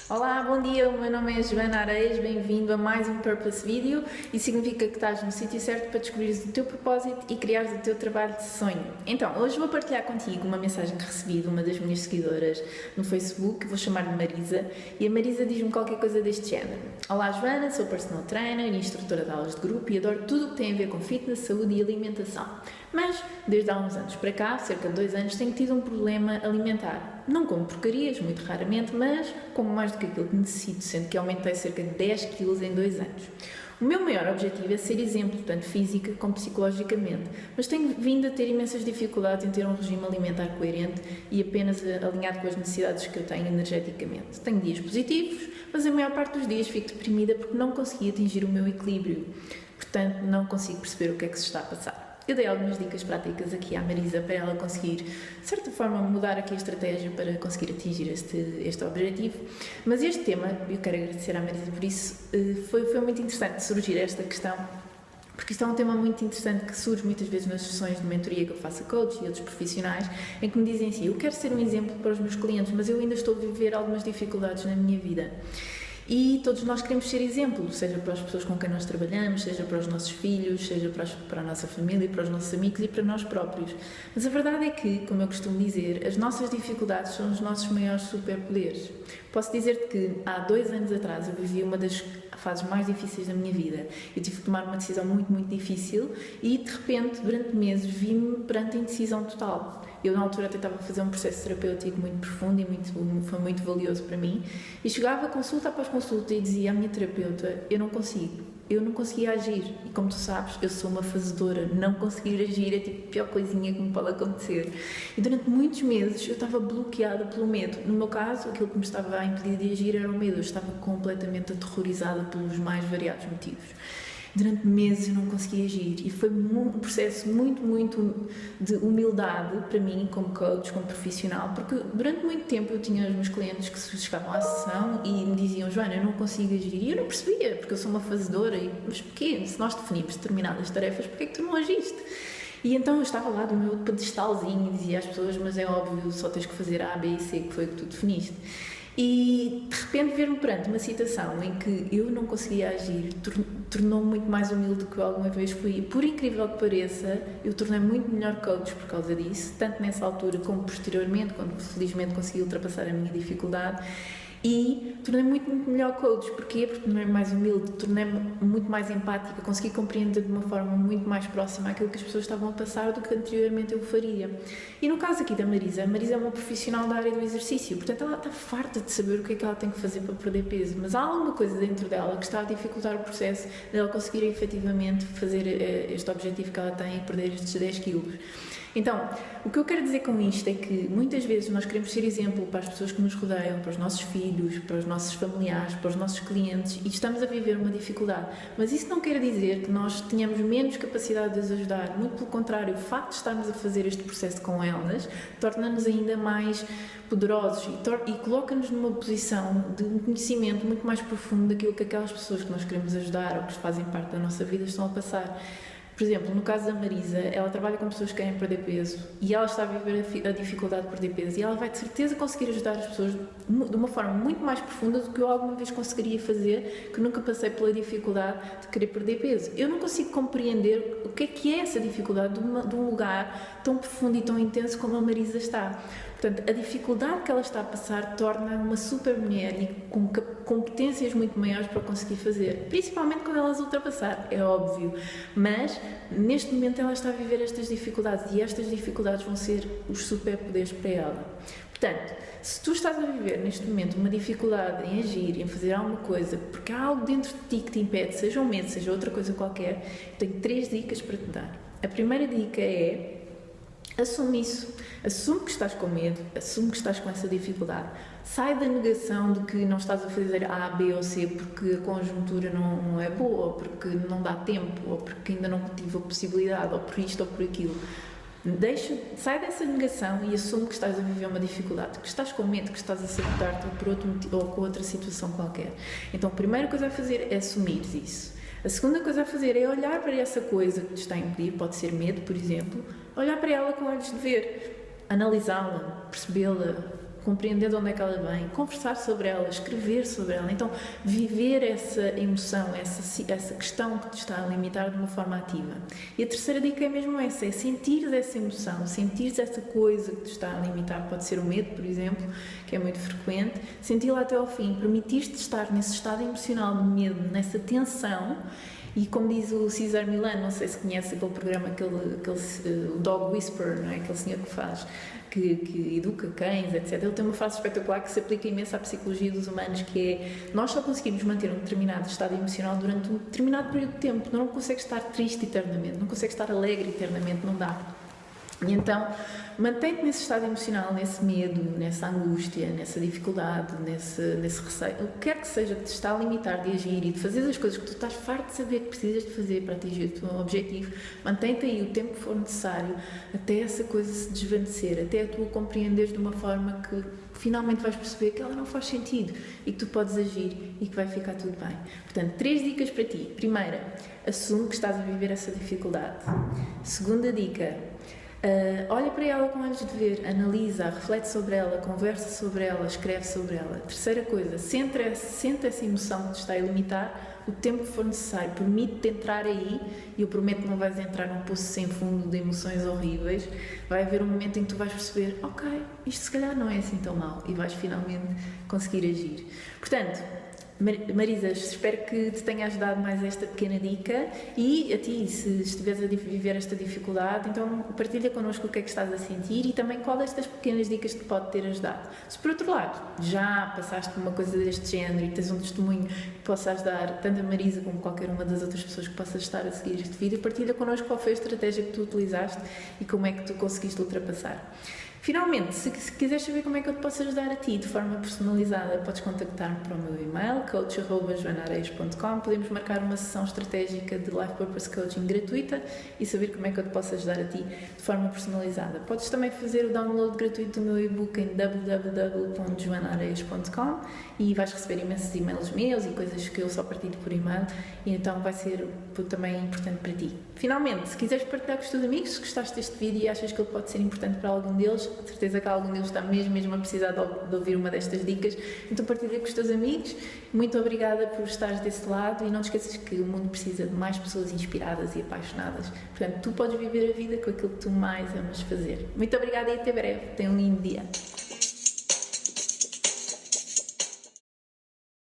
Olá, bom dia, o meu nome é Joana Areias, bem-vindo a mais um Purpose Video e significa que estás no sítio certo para descobrires o teu propósito e criares o teu trabalho de sonho. Então, hoje vou partilhar contigo uma mensagem que recebi de uma das minhas seguidoras no Facebook, vou chamar-lhe Marisa, e a Marisa diz-me qualquer coisa deste género. Olá Joana, sou personal trainer e instrutora de aulas de grupo e adoro tudo o que tem a ver com fitness, saúde e alimentação. Mas, desde há uns anos para cá, cerca de 2 anos, tenho tido um problema alimentar. Não como porcarias, muito raramente, mas como mais do que aquilo que necessito, sendo que aumentei cerca de 10 kg em 2 anos. O meu maior objetivo é ser exemplo, tanto física como psicologicamente, mas tenho vindo a ter imensas dificuldades em ter um regime alimentar coerente e apenas alinhado com as necessidades que eu tenho energeticamente. Tenho dias positivos, mas a maior parte dos dias fico deprimida porque não consegui atingir o meu equilíbrio. Portanto, não consigo perceber o que é que se está a passar. Eu dei algumas dicas práticas aqui à Marisa para ela conseguir, de certa forma, mudar aqui a estratégia para conseguir atingir este objetivo. Mas este tema, eu quero agradecer à Marisa por isso, foi muito interessante surgir esta questão, porque isto é um tema muito interessante que surge muitas vezes nas sessões de mentoria que eu faço a coach e outros profissionais, em que me dizem assim, eu quero ser um exemplo para os meus clientes, mas eu ainda estou a viver algumas dificuldades na minha vida. E todos nós queremos ser exemplo, seja para as pessoas com quem nós trabalhamos, seja para os nossos filhos, seja para a nossa família, para os nossos amigos e para nós próprios. Mas a verdade é que, como eu costumo dizer, as nossas dificuldades são os nossos maiores superpoderes. Posso dizer-te que há 2 anos atrás eu vivi uma das fases mais difíceis da minha vida. Eu tive que tomar uma decisão muito difícil e, de repente, durante meses, vi-me perante a indecisão total. Eu, na altura, tentava fazer um processo terapêutico muito profundo e foi muito valioso para mim. E chegava consulta após consulta e dizia à minha terapeuta, eu não conseguia agir. E como tu sabes, eu sou uma fazedora, não conseguir agir é tipo a pior coisinha que me pode acontecer. E durante muitos meses eu estava bloqueada pelo medo. No meu caso, aquilo que me estava a impedir de agir era o medo. Eu estava completamente aterrorizada pelos mais variados motivos. Durante meses eu não conseguia agir e foi um processo muito de humildade para mim como coach, como profissional, porque durante muito tempo eu tinha os meus clientes que chegavam à sessão e me diziam, Joana, eu não consigo agir, e eu não percebia, porque eu sou uma fazedora, mas porquê? Se nós definimos determinadas tarefas, porquê é que tu não agiste? E então eu estava lá do meu pedestalzinho e dizia às pessoas, mas é óbvio, só tens que fazer A, B e C, que foi o que tu definiste. E de repente ver-me perante uma situação em que eu não conseguia agir tornou-me muito mais humilde do que eu alguma vez fui. E por incrível que pareça, eu tornei muito melhor coach por causa disso, tanto nessa altura como posteriormente, quando felizmente consegui ultrapassar a minha dificuldade. E tornei-me muito melhor coach. Porquê? Porque tornei-me mais humilde, tornei-me muito mais empática, consegui compreender de uma forma muito mais próxima aquilo que as pessoas estavam a passar do que anteriormente eu faria. E no caso aqui da Marisa, a Marisa é uma profissional da área do exercício, portanto ela está farta de saber o que é que ela tem que fazer para perder peso, mas há alguma coisa dentro dela que está a dificultar o processo dela conseguir efetivamente fazer este objetivo que ela tem e perder estes 10 quilos. Então, o que eu quero dizer com isto é que muitas vezes nós queremos ser exemplo para as pessoas que nos rodeiam, para os nossos filhos, para os nossos familiares, para os nossos clientes e estamos a viver uma dificuldade. Mas isso não quer dizer que nós tenhamos menos capacidade de as ajudar. Muito pelo contrário, o facto de estarmos a fazer este processo com elas torna-nos ainda mais poderosos e coloca-nos numa posição de um conhecimento muito mais profundo daquilo que aquelas pessoas que nós queremos ajudar ou que fazem parte da nossa vida estão a passar. Por exemplo, no caso da Marisa, ela trabalha com pessoas que querem perder peso e ela está a viver a dificuldade de perder peso e ela vai de certeza conseguir ajudar as pessoas de uma forma muito mais profunda do que eu alguma vez conseguiria fazer, que nunca passei pela dificuldade de querer perder peso. Eu não consigo compreender o que é essa dificuldade de um lugar tão profundo e tão intenso como a Marisa está. Portanto, a dificuldade que ela está a passar torna uma super mulher e com competências muito maiores para conseguir fazer, principalmente quando elas ultrapassar, é óbvio, mas neste momento ela está a viver estas dificuldades e estas dificuldades vão ser os superpoderes para ela. Portanto, se tu estás a viver neste momento uma dificuldade em agir, em fazer alguma coisa, porque há algo dentro de ti que te impede, seja um medo, seja outra coisa qualquer, tenho 3 dicas para te dar. A primeira dica é assume isso, assume que estás com medo, assume que estás com essa dificuldade, sai da negação de que não estás a fazer A, B ou C porque a conjuntura não é boa, ou porque não dá tempo, ou porque ainda não tive a possibilidade, ou por isto ou por aquilo. Sai dessa negação e assume que estás a viver uma dificuldade, que estás com medo, que estás a sabotar-te por outro motivo, ou com outra situação qualquer. Então a primeira coisa a fazer é assumir isso. A segunda coisa a fazer é olhar para essa coisa que te está a impedir, pode ser medo, por exemplo, olhar para ela com olhos de ver, analisá-la, percebê-la, compreender de onde é que ela vem, conversar sobre ela, escrever sobre ela. Então, viver essa emoção, essa questão que te está a limitar de uma forma ativa. E a terceira dica é mesmo essa, é sentires essa emoção, sentires essa coisa que te está a limitar. Pode ser o medo, por exemplo, que é muito frequente. Senti-la até ao fim, permitir-te estar nesse estado emocional de medo, nessa tensão. E como diz o César Millan, não sei se conhece aquele programa, o Dog Whisperer, não é? Aquele senhor que faz, que educa cães, etc. Ele tem uma frase espetacular que se aplica imenso à psicologia dos humanos, que é: nós só conseguimos manter um determinado estado emocional durante um determinado período de tempo. Não consegues estar triste eternamente, não consegues estar alegre eternamente, não dá. E então, mantém-te nesse estado emocional, nesse medo, nessa angústia, nessa dificuldade, nesse receio, o que quer que seja que te está a limitar de agir e de fazer as coisas que tu estás farto de saber que precisas de fazer para atingir o teu objetivo. Mantém-te aí o tempo que for necessário até essa coisa se desvanecer, até tu a compreenderes de uma forma que finalmente vais perceber que ela não faz sentido e que tu podes agir e que vai ficar tudo bem. Portanto, 3 dicas para ti. Primeira, assume que estás a viver essa dificuldade. Segunda dica: olha para ela com olhos de ver, analisa, reflete sobre ela, conversa sobre ela, escreve sobre ela. Terceira coisa, sente essa emoção que te está a limitar o tempo que for necessário, permite-te entrar aí, e eu prometo que não vais entrar num poço sem fundo de emoções horríveis. Vai haver um momento em que tu vais perceber: ok, isto se calhar não é assim tão mau, e vais finalmente conseguir agir. Portanto, Marisa, espero que te tenha ajudado mais esta pequena dica, e a ti, se estiveres a viver esta dificuldade, então partilha connosco o que é que estás a sentir e também qual destas pequenas dicas te pode ter ajudado. Se por outro lado já passaste por uma coisa deste género e tens um testemunho que possa ajudar tanto a Marisa como qualquer uma das outras pessoas que possas estar a seguir este vídeo, partilha connosco qual foi a estratégia que tu utilizaste e como é que tu conseguiste ultrapassar. Finalmente, se quiseres saber como é que eu te posso ajudar a ti de forma personalizada, podes contactar-me para o meu e-mail, coach@joanaareias.com. Podemos marcar uma sessão estratégica de Life Purpose Coaching gratuita e saber como é que eu te posso ajudar a ti de forma personalizada. Podes também fazer o download gratuito do meu e-book em www.joanaareias.com e vais receber imensos e-mails meus e coisas que eu só partilho por e-mail, e então vai ser também importante para ti. Finalmente, se quiseres partilhar com os teus amigos, se gostaste deste vídeo e achas que ele pode ser importante para algum deles, de certeza que algum deles está mesmo a precisar de ouvir uma destas dicas, então partilha com os teus amigos. Muito obrigada por estares desse lado, e não te esqueças que o mundo precisa de mais pessoas inspiradas e apaixonadas. Portanto, tu podes viver a vida com aquilo que tu mais amas fazer. Muito obrigada e até breve. Tenha um lindo dia.